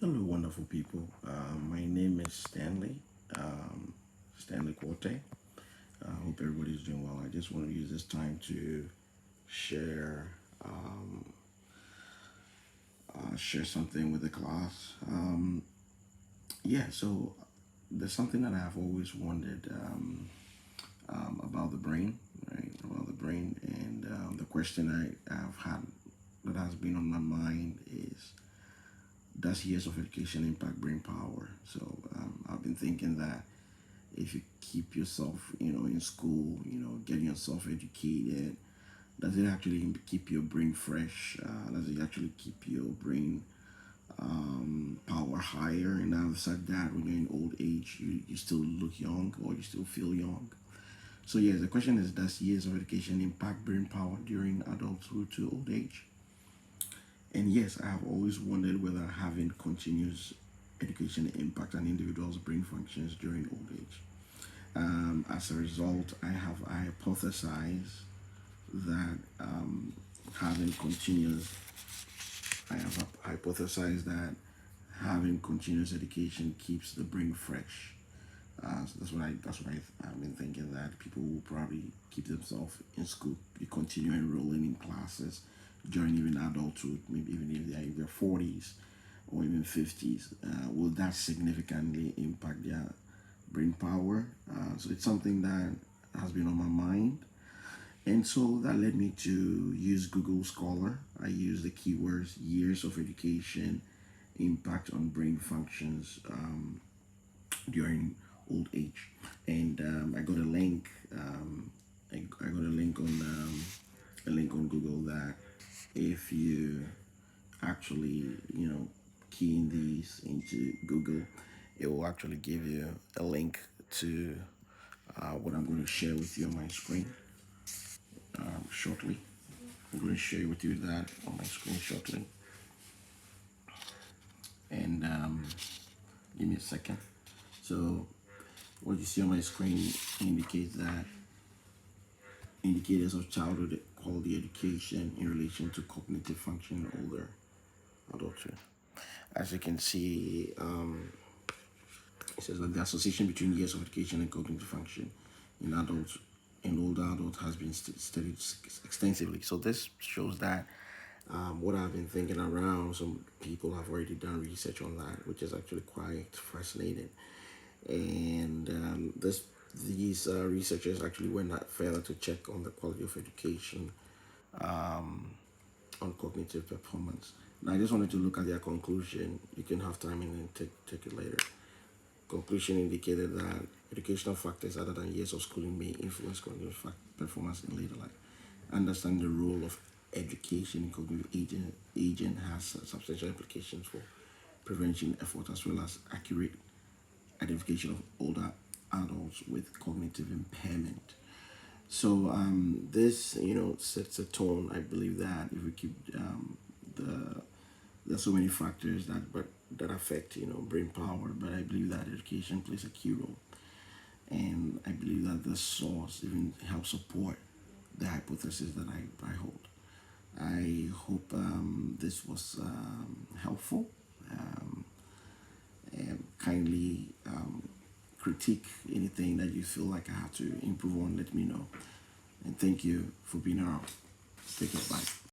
Hello, wonderful people. My name is Stanley, um, Stanley Corte. I hope everybody's doing well. I just want to use this time to share share something with the class. So there's something that I've always wondered about the brain, right? About the brain, and the question I've had that has been on my mind is, does years of education impact brain power? So I've been thinking that if you keep yourself, in school, getting yourself educated, does it actually keep your brain fresh? Does it actually keep your brain power higher? And now said that when you're in old age, you still look young or you still feel young. So yes, the question is, does years of education impact brain power during adulthood to old age? And yes, I have always wondered whether having continuous education impact an individual's brain functions during old age. As a result, I have hypothesized that having continuous, I have hypothesized that having continuous education keeps the brain fresh. So I've been thinking, that people will probably keep themselves in school, they continue enrolling in classes during even adulthood, maybe even if they are in their 40s or even 50s. Will that significantly impact their brain power? So it's something that has been on my mind. And so that led me to use Google Scholar. I use the keywords years of education, impact on brain functions during old age. And I got a link. I got a link on Google that if you actually, key in these into Google, it will actually give you a link to what I'm going to share with you on my screen shortly. I'm going to share with you that on my screen shortly. And give me a second. So what you see on my screen indicates that indicators of childhood quality education in relation to cognitive function in older adulthood. As you can see, it says that the association between years of education and cognitive function in adults and older adults has been studied extensively. So this shows that what I've been thinking around, some people have already done research on that, which is actually quite fascinating. And these researchers actually went further to check on the quality of education on cognitive performance. Now, I just wanted to look at their conclusion. You can have time and then take it later. Conclusion indicated that educational factors other than years of schooling may influence cognitive performance in later life. Understanding the role of education in cognitive aging has substantial implications for prevention effort as well as accurate identification of older adults with cognitive impairment. So this, sets a tone. I believe that if we keep the there's so many factors that affect brain power, but I believe that education plays a key role, and I believe that the source even helps support the hypothesis that I hold. I hope this was helpful. Um, and kindly critique anything that you feel like I have to improve on. Let me know. And thank you for being around. Take care. Bye.